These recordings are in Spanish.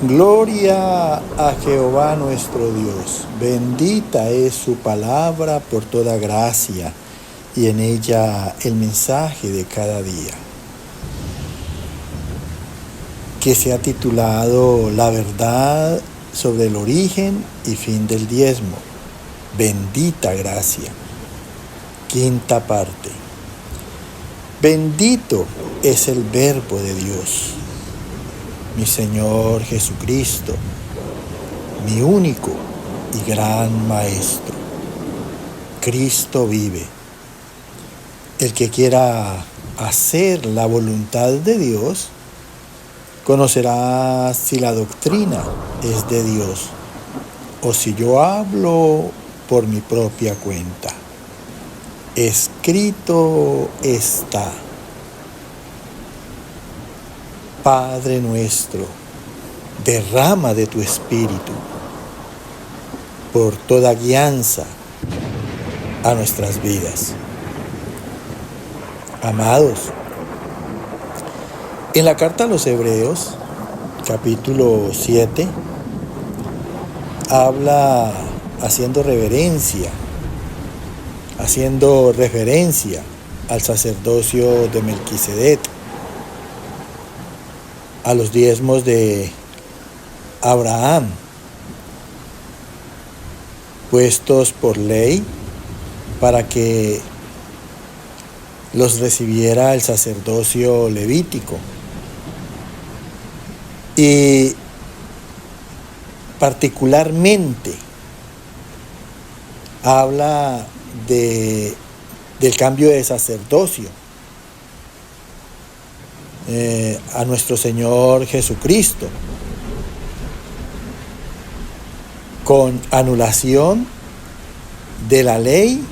Gloria a Jehová nuestro Dios. Bendita es su palabra por toda gracia y en ella el mensaje de cada día, que se ha titulado La verdad sobre el origen y fin del diezmo. Bendita gracia. Quinta parte. Bendito es el Verbo de Dios, mi Señor Jesucristo, mi único y gran Maestro. Cristo vive. El que quiera hacer la voluntad de Dios, conocerá si la doctrina es de Dios o si yo hablo por mi propia cuenta. Escrito está: Padre nuestro, derrama de tu Espíritu por toda guianza a nuestras vidas. Amados, en la carta a los Hebreos, capítulo 7, habla haciendo referencia al sacerdocio de Melquisedec, a los diezmos de Abraham, puestos por ley para que los recibiera el sacerdocio levítico. Y particularmente habla del cambio de sacerdocio a nuestro Señor Jesucristo, con anulación de la ley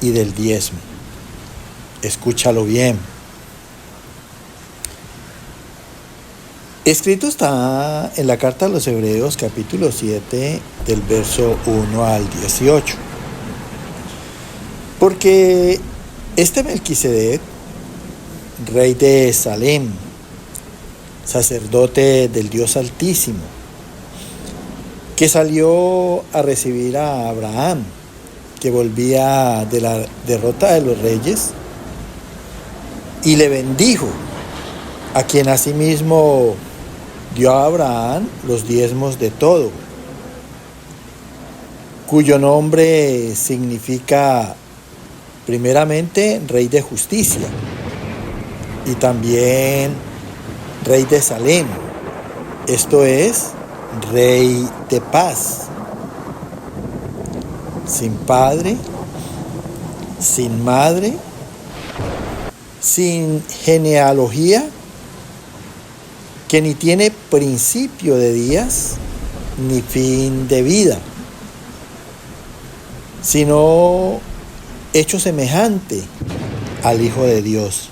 y del diezmo. Escúchalo bien. Escrito está en la carta a los Hebreos, capítulo 7, del verso 1 al 18. Porque este Melquisedec, rey de Salem, sacerdote del Dios Altísimo, que salió a recibir a Abraham, que volvía de la derrota de los reyes, y le bendijo, a quien asimismo dio a Abraham los diezmos de todo, cuyo nombre significa primeramente Rey de Justicia y también Rey de Salem, esto es, Rey de Paz, sin padre, sin madre, sin genealogía, que ni tiene principio de días ni fin de vida, sino hecho semejante al Hijo de Dios.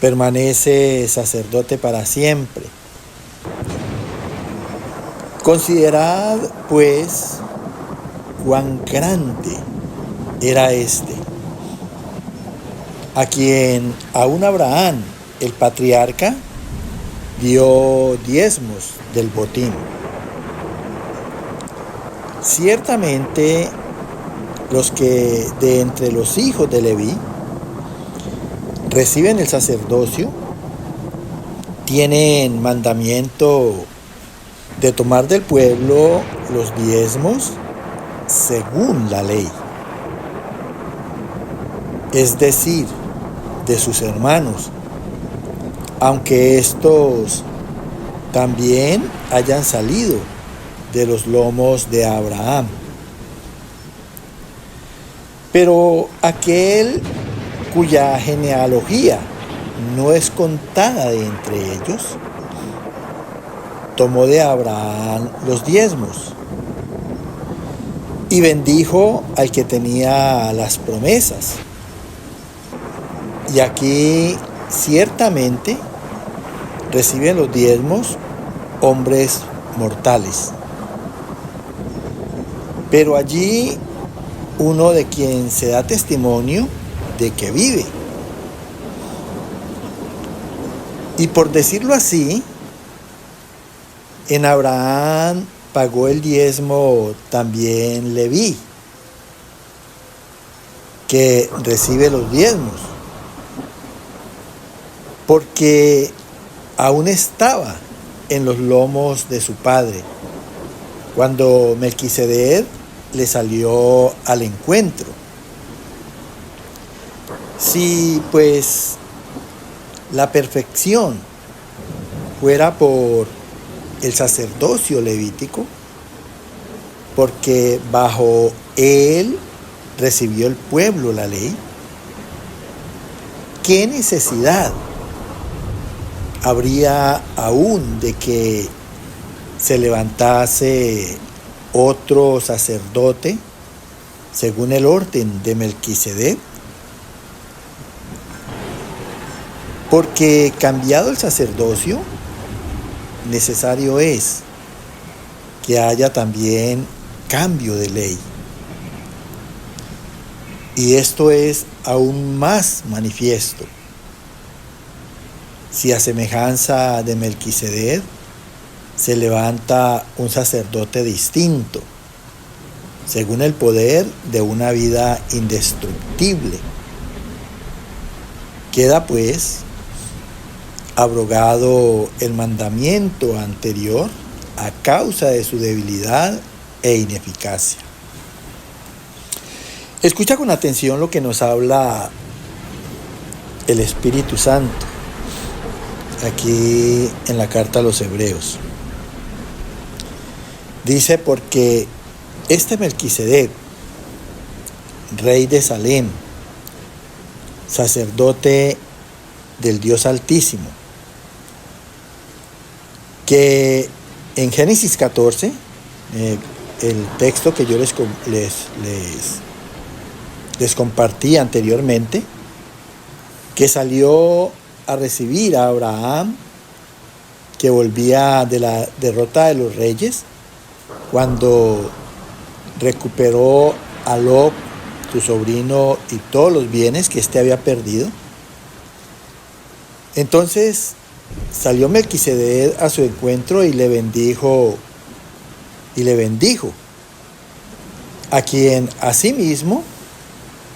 Permanece sacerdote para siempre. Considerad, pues, cuán grande era este, a quien aún Abraham, el patriarca, dio diezmos del botín. Ciertamente, los que de entre los hijos de Leví reciben el sacerdocio tienen mandamiento de tomar del pueblo los diezmos según la ley, es decir, de sus hermanos, aunque estos también hayan salido de los lomos de Abraham. Pero aquel cuya genealogía no es contada de entre ellos, tomó de Abraham los diezmos y bendijo al que tenía las promesas. Y aquí ciertamente reciben los diezmos hombres mortales. Pero allí uno de quien se da testimonio de que vive. Y por decirlo así, En Abraham pagó el diezmo también Leví, que recibe los diezmos, porque aún estaba en los lomos de su padre, cuando Melquisedec le salió al encuentro. Si pues la perfección fuera por el sacerdocio levítico, porque bajo él recibió el pueblo la ley, ¿qué necesidad habría aún de que se levantase otro sacerdote según el orden de Melquisedec? Porque cambiado el sacerdocio, necesario es que haya también cambio de ley. Y esto es aún más manifiesto si a semejanza de Melquisedec se levanta un sacerdote distinto, según el poder de una vida indestructible. Queda pues abrogado el mandamiento anterior a causa de su debilidad e ineficacia. Escucha con atención lo que nos habla el Espíritu Santo aquí en la carta a los Hebreos. Dice: porque este Melquisedec, rey de Salem, sacerdote del Dios Altísimo, que en Génesis 14, el texto que yo les compartí anteriormente, que salió a recibir a Abraham, que volvía de la derrota de los reyes, cuando recuperó a Lot, su sobrino, y todos los bienes que éste había perdido. Entonces salió Melquisedec a su encuentro y le bendijo, a quien asimismo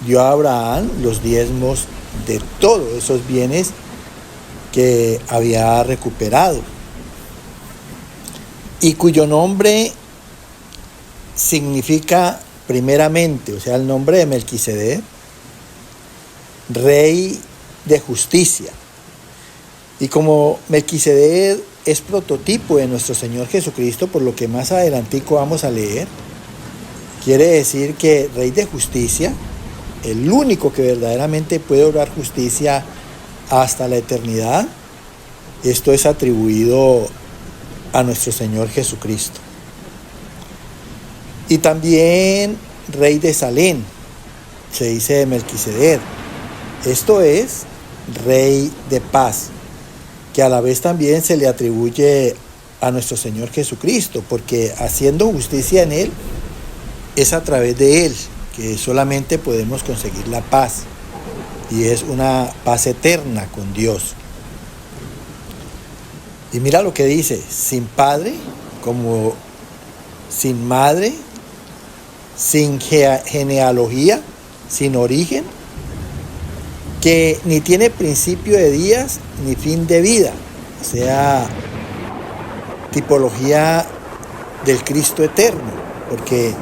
dio a Abraham los diezmos de todos esos bienes que había recuperado, y cuyo nombre significa primeramente, o sea, el nombre de Melquisedec, rey de justicia. Y como Melquisedec es prototipo de nuestro Señor Jesucristo, por lo que más adelantico vamos a leer, quiere decir que rey de justicia, el único que verdaderamente puede obrar justicia hasta la eternidad, esto es atribuido a nuestro Señor Jesucristo. Y también rey de Salem, se dice de Melquisedec, esto es rey de paz, que a la vez también se le atribuye a nuestro Señor Jesucristo, porque haciendo justicia en Él, es a través de Él que solamente podemos conseguir la paz, y es una paz eterna con Dios. Y mira lo que dice: sin padre, como sin madre, sin genealogía, sin origen, que ni tiene principio de días ni fin de vida, o sea, tipología del Cristo eterno, porque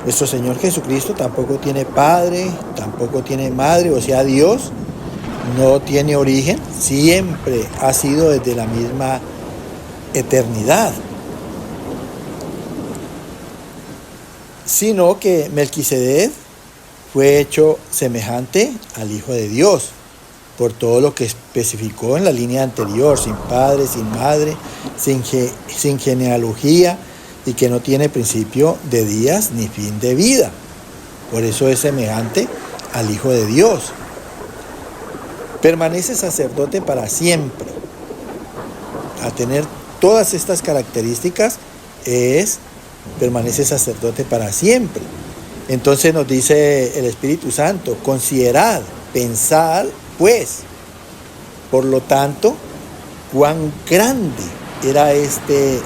nuestro Señor Jesucristo tampoco tiene padre, tampoco tiene madre, o sea, Dios no tiene origen, siempre ha sido desde la misma eternidad, sino que Melquisedec fue hecho semejante al Hijo de Dios, por todo lo que especificó en la línea anterior: sin padre, sin madre, sin genealogía, y que no tiene principio de días ni fin de vida. Por eso es semejante al Hijo de Dios. Permanece sacerdote para siempre. A tener todas estas características, permanece sacerdote para siempre. Entonces nos dice el Espíritu Santo: considerad, pensad, pues, por lo tanto, cuán grande era este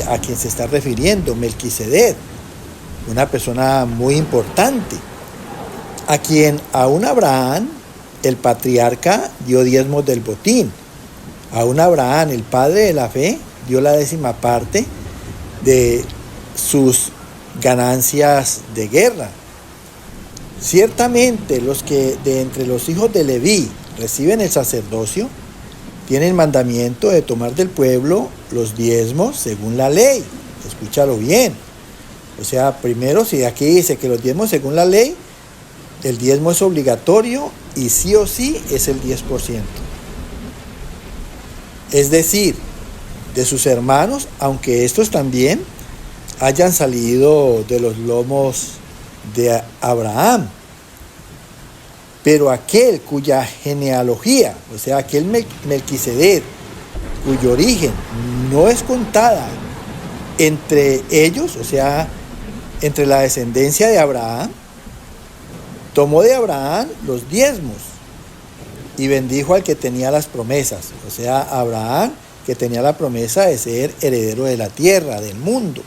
a quien se está refiriendo, Melquisedec, una persona muy importante, a quien aún Abraham, el patriarca, dio diezmos del botín. Aún Abraham, el padre de la fe, dio la 10ª parte de sus ganancias de guerra. Ciertamente los que de entre los hijos de Leví reciben el sacerdocio tienen mandamiento de tomar del pueblo los diezmos según la ley. Escúchalo bien. O sea, primero, si aquí dice que los diezmos según la ley, el diezmo es obligatorio y sí o sí es el 10%. Es decir, de sus hermanos, aunque estos también hayan salido de los lomos de Abraham. Pero aquel cuya genealogía, o sea, aquel Melquisedec, cuyo origen no es contada entre ellos, o sea, entre la descendencia de Abraham, tomó de Abraham los diezmos y bendijo al que tenía las promesas, o sea, Abraham, que tenía la promesa de ser heredero de la tierra, del mundo.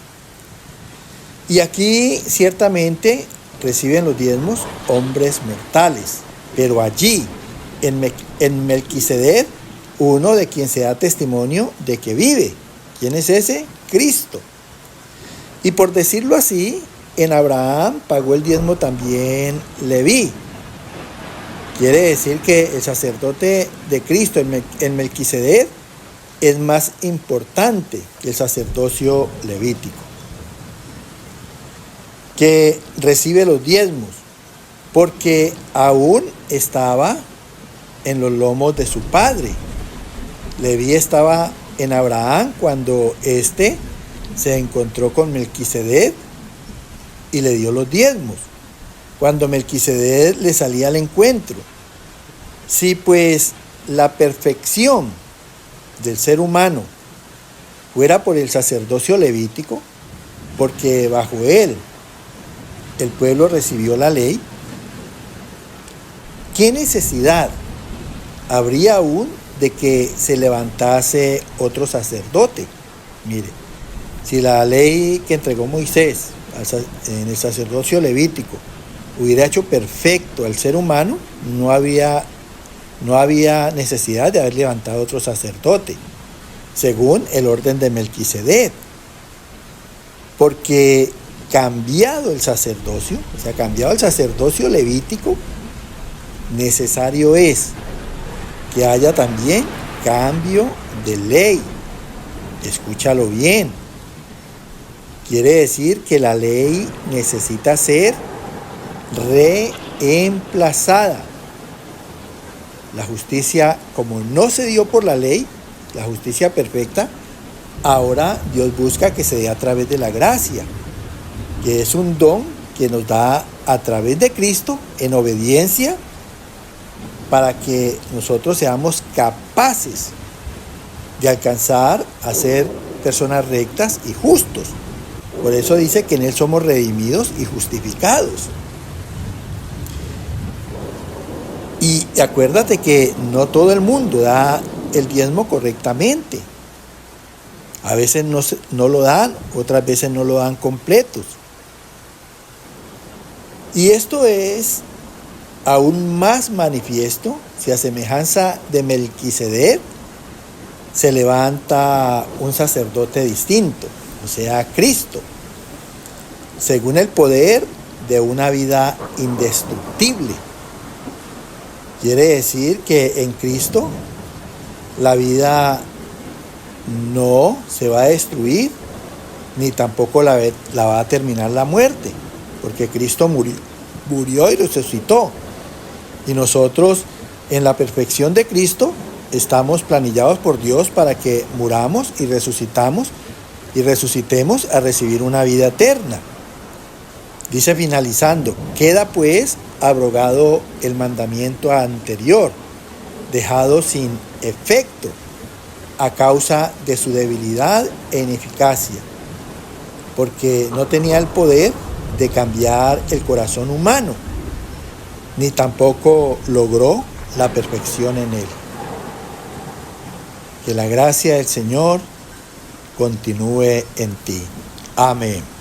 Y aquí ciertamente reciben los diezmos hombres mortales, pero allí, en Melquisedec, uno de quien se da testimonio de que vive. ¿Quién es ese? Cristo. Y por decirlo así, en Abraham pagó el diezmo también Leví. Quiere decir que el sacerdote de Cristo en Melquisedec es más importante que el sacerdocio levítico, que recibe los diezmos, porque aún estaba en los lomos de su padre. Leví estaba en Abraham cuando éste se encontró con Melquisedec y le dio los diezmos, cuando Melquisedec le salía al encuentro. Si pues la perfección del ser humano fuera por el sacerdocio levítico, porque bajo él el pueblo recibió la ley, ¿qué necesidad habría aún de que se levantase otro sacerdote? Mire, si la ley que entregó Moisés en el sacerdocio levítico hubiera hecho perfecto al ser humano, no había necesidad de haber levantado otro sacerdote, según el orden de Melquisedec, porque cambiado el sacerdocio, o sea, cambiado el sacerdocio levítico, necesario es que haya también cambio de ley. Escúchalo bien. Quiere decir que la ley necesita ser reemplazada. La justicia, como no se dio por la ley, la justicia perfecta, ahora Dios busca que se dé a través de la gracia, que es un don que nos da a través de Cristo en obediencia para que nosotros seamos capaces de alcanzar a ser personas rectas y justos. Por eso dice que en Él somos redimidos y justificados. Y acuérdate que no todo el mundo da el diezmo correctamente. A veces no lo dan, otras veces no lo dan completos. Y esto es aún más manifiesto si a semejanza de Melquisedec se levanta un sacerdote distinto, o sea, Cristo, según el poder de una vida indestructible. Quiere decir que en Cristo la vida no se va a destruir, ni tampoco la va a terminar la muerte, porque Cristo murió y resucitó. Y nosotros, en la perfección de Cristo, estamos planillados por Dios para que muramos y resucitemos a recibir una vida eterna. Dice finalizando, queda pues abrogado el mandamiento anterior, dejado sin efecto a causa de su debilidad e ineficacia, porque no tenía el poder de cambiar el corazón humano, ni tampoco logró la perfección en él. Que la gracia del Señor continúe en ti. Amén.